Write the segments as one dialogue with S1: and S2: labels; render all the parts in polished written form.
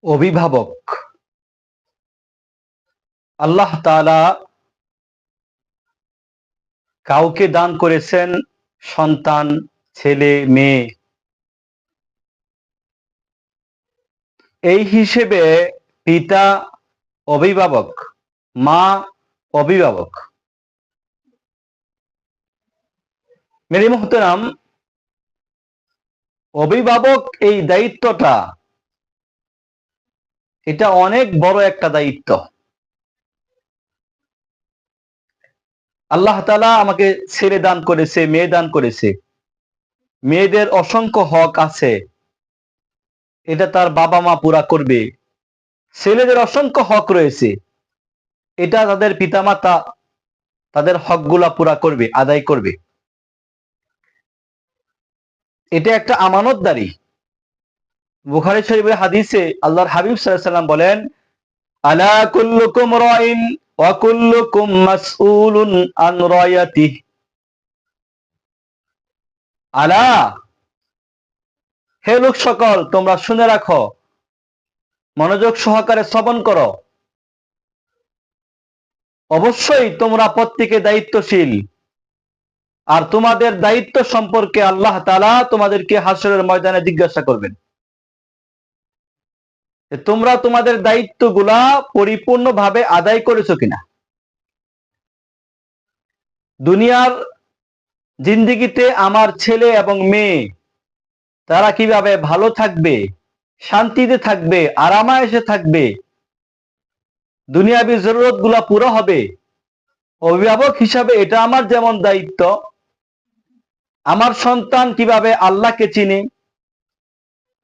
S1: অভিভাবক আল্লাহ তাআলা কাউকে দান করেছেন সন্তান, ছেলে মেয়ে। এই হিসেবে পিতা অভিভাবক, মা অভিভাবক। মেরে মুহতারাম, অভিভাবক এই দায়িত্বটা এটা অনেক বড় একটা দায়িত্ব। আল্লাহ তাআলা আমাকে ছেলে দান করেছে, মেয়ে দান করেছে। মেয়েদের অসংখ্য হক আছে, এটা তার বাবা মা পুরা করবে। ছেলেদের অসংখ্য হক রয়েছে, এটা তাদের পিতামাতা তাদের হকগুলা পুরা করবে, আদায় করবে। এটা একটা আমানতদারি। বুখারী শরীফের হাদিসে আল্লাহর হাবিব সাল্লাল্লাহু আলাইহি ওয়াসাল্লাম বলেন, আলা কুল্লুকুম রাইন ওয়া কুল্লুকুম মাসউলুন আন রায়াতিহি। আলা, হে লোক সকল, তোমরা শুনে রাখো, মনোযোগ সহকারে শ্রবণ করো। অবশ্যই তোমরা প্রত্যেকে দায়িত্বশীল, আর তোমাদের দায়িত্ব সম্পর্কে আল্লাহ তাআলা তোমাদেরকে হাসরের ময়দানে জিজ্ঞাসা করবেন। তোমরা তোমাদের দায়িত্বগুলা পরিপূর্ণভাবে আদায় করেছো কিনা। দুনিয়ার জিন্দেগিতে আমার ছেলে এবং মেয়ে তারা কিভাবে ভালো থাকবে, শান্তিতে থাকবে, আরামায়েশে থাকবে, দুনিয়াবী জরুরত গুলা পুরো হবে, অভিভাবক হিসাবে এটা আমার যেমন দায়িত্ব। আমার সন্তান কিভাবে আল্লাহকে চিনে,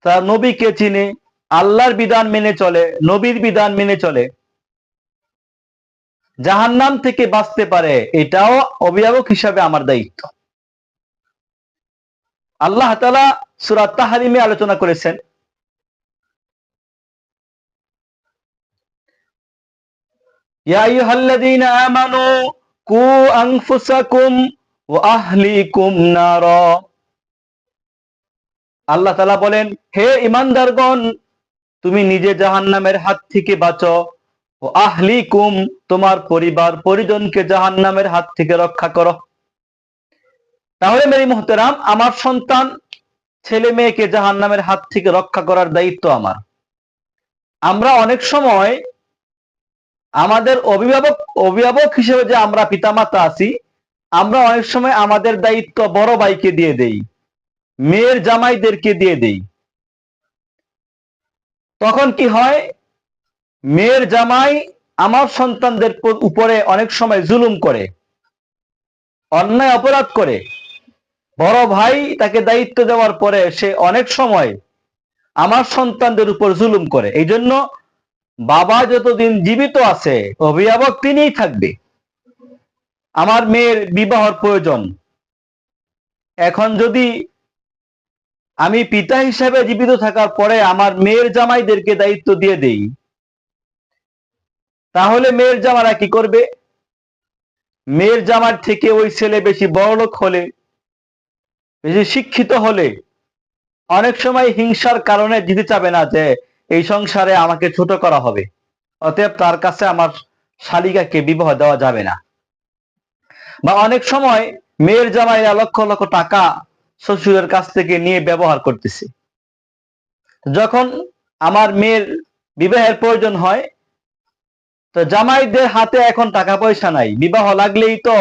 S1: তার নবীকে চিনে, আল্লাহর বিধান মেনে চলে, নবীর বিধান মেনে চলে, জাহান্নাম থেকে বাঁচতে পারে, এটাও অভিভাবক হিসাবে আমার দায়িত্ব। আল্লাহ তাআলা সূরা তাহরিমে আলোচনা করেছেন, ইয়া আইয়ুহাল্লাযীনা আমানু কু আনফুসাকুম ওয়া আহলিকুম নারা। আল্লাহ তাআলা বলেন, হে ঈমানদারগণ, তুমি নিজে জাহান্নামের হাত থেকে বাঁচো, ও আহলিকুম, তোমার পরিবার পরিজনকে জাহান্নামের হাত থেকে রক্ষা করো। তাহলে মেরে মুহতারাম, আমার সন্তান, ছেলে মেয়েকে জাহান্নামের হাত থেকে রক্ষা করার দায়িত্ব আমার। আমরা অনেক সময় আমাদের অভিভাবক হিসেবে যে আমরা পিতামাতা আছি, আমরা অনেক সময় আমাদের দায়িত্ব বড় ভাইকে দিয়ে দেই, মেয়ের জামাইদেরকে দিয়ে দেই। তখন কি হয়, মেয়ের জামাই আমার সন্তানদের উপরে অনেক সময় জুলুম করে, অন্যায় অপরাধ করে। বড় ভাই তাকে দায়িত্ব দেওয়ার পরে সে অনেক সময় আমার সন্তানদের উপর জুলুম করে। এই জন্য বাবা যতদিন জীবিত আছে, অভিভাবক তিনিই থাকবে। আমার মেয়ের বিবাহর প্রয়োজন, এখন যদি আমি পিতা হিসেবে জীবিত থাকার পরে আমার মেয়ের জামাইদেরকে দায়িত্ব দিয়ে দেই, তাহলে মেয়ের জামারা কি করবে? মেয়ের জামার থেকে ওই ছেলে বেশি বড়লোক হলে, বেশি শিক্ষিত হলে, অনেক সময় হিংসার কারণে দিতে চাবে না যে এই সংসারে আমাকে ছোট করা হবে, অতএব তার কাছে আমার শালিকাকে বিবাহ দেওয়া যাবে না। বা অনেক সময় মেয়ের জামাইরা লক্ষ লক্ষ টাকা শ্বশুরের কাছ থেকে নিয়ে ব্যবহার করতেছে। যখন আমার মেয়ের বিবাহের প্রয়োজন হয়, তো জামাইদের হাতে এখন টাকা পয়সা নাই, বিবাহ লাগলেই তো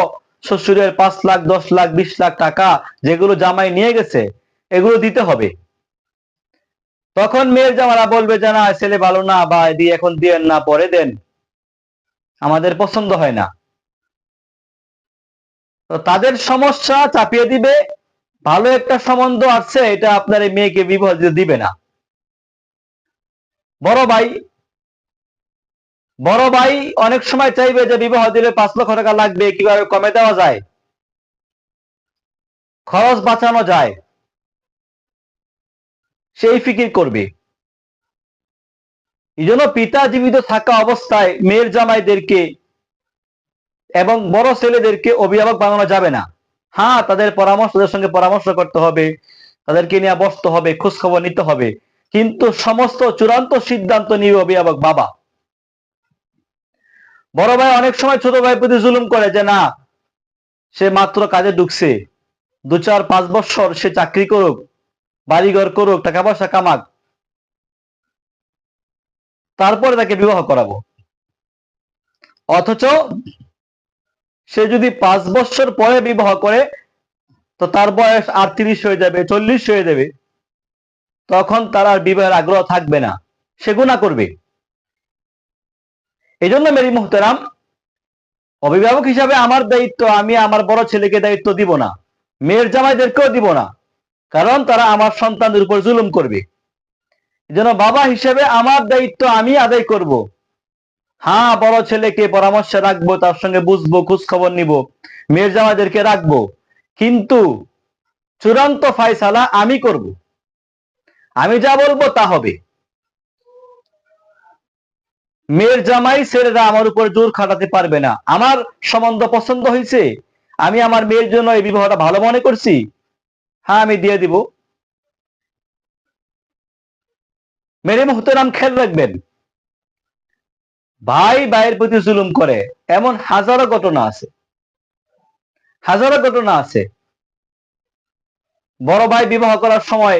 S1: শ্বশুরের 5 লাখ 10 লাখ 20 লাখ টাকা যেগুলো জামাই নিয়ে গেছে এগুলো দিতে হবে। তখন মেয়ের জামাইরা বলবে যে না, ছেলে ভালো না, বা দিয়ে এখন দিয়েন না, পরে দেন, আমাদের পছন্দ হয় না। তো তাদের সমস্যা চাপিয়ে দিবে, ভালো একটা সম্বন্ধ আছে, এটা আপনার এই মেয়েকে বিবাহ দিবে না। বড় ভাই অনেক সময় চাইবে যে বিবাহ দিলে 5 লক্ষ টাকা লাগবে, কিভাবে কমে দেওয়া যায়, খরচ বাঁচানো যায়, সেই ফিকির করবে। এই জন্য পিতা জীবিত থাকা অবস্থায় মেয়ের জামাইদেরকে এবং বড় ছেলেদেরকে অভিভাবক বানানো যাবে না। হ্যাঁ, তাদের সঙ্গে পরামর্শ করতে হবে, তাদেরকে নিয়ে বসতে হবে, খোঁজ খবর নিতে হবে, কিন্তু সমস্ত চূড়ান্ত সিদ্ধান্ত নিবে অভিভাবক বাবা। বড় ভাই অনেক সময় ছোট ভাই প্রতি জুলুম করে যে না, সে মাত্র কাজে ঢুকছে, 2-4-5 বছর সে চাকরি করুক, বাড়িঘর করুক, টাকা পয়সা কামাক, তারপরে তাকে বিবাহ করাবো। অথচ সে যদি 5 বছর পরে বিবাহ করে তো তার বয়স 38 হয়ে যাবে, 40 হয়ে যাবে, তখন তার আর বিবাহের আগ্রহ থাকবে না, সে গুনাহ করবে। এই জন্য মেরি মুহতারাম, অভিভাবক হিসাবে আমার দায়িত্ব, আমি আমার বড় ছেলেকে দায়িত্ব দিব না, মেয়ের জামাইদেরকেও দিব না, কারণ তারা আমার সন্তানদের উপর জুলুম করবে। এই জন্য বাবা হিসেবে আমার দায়িত্ব আমি আদায় করব। হ্যাঁ, বড় ছেলেকে পরামর্শ রাখবো, তার সঙ্গে বুঝবো, খোঁজ খবর নিব, মেয়ের জামাইদেরকে রাখবো, কিন্তু চূড়ান্ত ফয়সালা আমি করব। আমি যা বলবো তা হবে। মেয়ের জামাই ছেলেরা আমার উপর জোর খাটাতে পারবে না। আমার সম্বন্ধ পছন্দ হয়েছে, আমি আমার মেয়ের জন্য এই বিবাহটা ভালো মনে করছি, হ্যাঁ আমি দিয়ে দিব। মেরে মুহতারাম, খেয়াল রাখবেন, ভাই ভাইয়ের প্রতি জুলুম করে এমন হাজারো ঘটনা আছে, হাজারো ঘটনা আছে। বড় ভাই বিবাহ করার সময়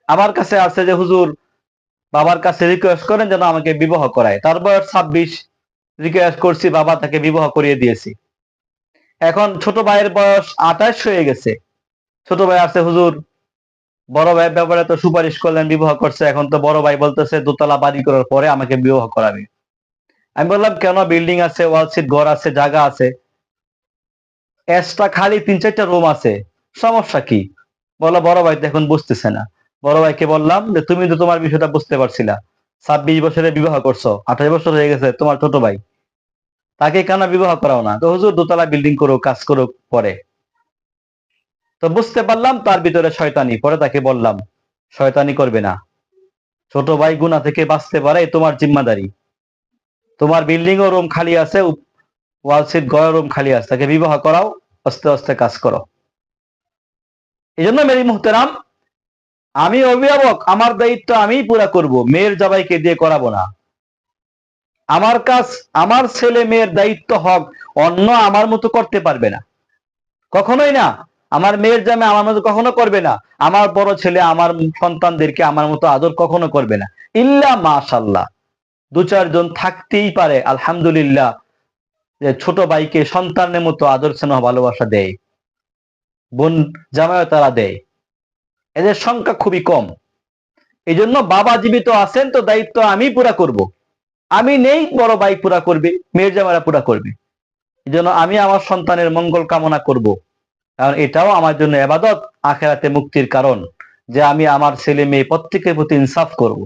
S1: আমার কাছে আছে যে হুজুর বাবার কাছে রিকোয়েস্ট করেন যেন আমাকে বিবাহ করায়। তার বয়স 26, রিকোয়েস্ট করছি, বাবা তাকে বিবাহ করিয়ে দিয়েছি। এখন ছোট ভাইয়ের বয়স 28 হয়ে গেছে। ছোট ভাই আছে, হুজুর বড় ভাইয়ের ব্যাপারে তো সুপারিশ করলেন, বিবাহ করছে, এখন তো বড় ভাই বলতেছে দোতলা বাড়ি করার পরে আমাকে বিবাহ করাবে। আমি বললাম কেন, বিল্ডিং আছে, ওয়ালসিট ঘর আছে, জায়গা আছে, এক্সট্রা খালি 3-4টা রুম আছে, সমস্যা কি? বলো বড় ভাই তো এখন বুঝতেছে না। বড় ভাইকে বললাম যে তুমি তো তোমার বিষয়টা বুঝতে পারছিলা, 26 বছরে বিবাহ করছো, 28 বছর হয়ে গেছে তোমার ছোট ভাই, তাকে কেন বিবাহ করাও না? তো হুজুর দোতলা বিল্ডিং করুক, কাজ করুক পরে। তো বুঝতে পারলাম তার ভিতরে শয়তানি। পরে তাকে বললাম শয়তানি করবে না, ছোট ভাই গুনাহ থেকে বাঁচতে পারে, তোমার জিম্মাদারি। তোমার বিল্ডিং ও রুম খালি আছে, ওয়ালসিট ঘর রুম খালি আছে, তাকে বিবাহ করাও, আস্তে আস্তে কাজ করো। এই জন্য মেরি মুহতারাম, আমি অভিভাবক, আমার দায়িত্ব আমি পুরা করব, মেয়ের জামাইকে দিয়ে করাবো না। আমার কাজ, আমার ছেলে মেয়ের দায়িত্ব হক অন্য আমার মতো করতে পারবে না, কখনোই না। আমার মেয়ের জামাই আমার মতো কখনো করবে না, আমার বড় ছেলে আমার সন্তানদেরকে আমার মতো আদর কখনো করবে না, ইল্লা মাশাআল্লাহ 2-4 জন থাকতেই পারে আলহামদুলিল্লাহ, যে ছোট ভাইকে সন্তানের মতো আদর স্নেহ ভালোবাসা দেয়, বোন জামাইও তারা দেয়, এদের সংখ্যা খুবই কম। এই জন্য বাবা জীবিত আছেন তো দায়িত্ব আমি পুরা করব, আমি নেই বড় ভাই পুরা করবে, মেয়ের জামাইরা পুরা করবে। এই জন্য আমি আমার সন্তানের মঙ্গল কামনা করব, কারণ এটাও আমার জন্য ইবাদত, আখিরাতে মুক্তির কারণ, যে আমি আমার ছেলে মেয়ে প্রত্যেকের প্রতি ইনসাফ করব।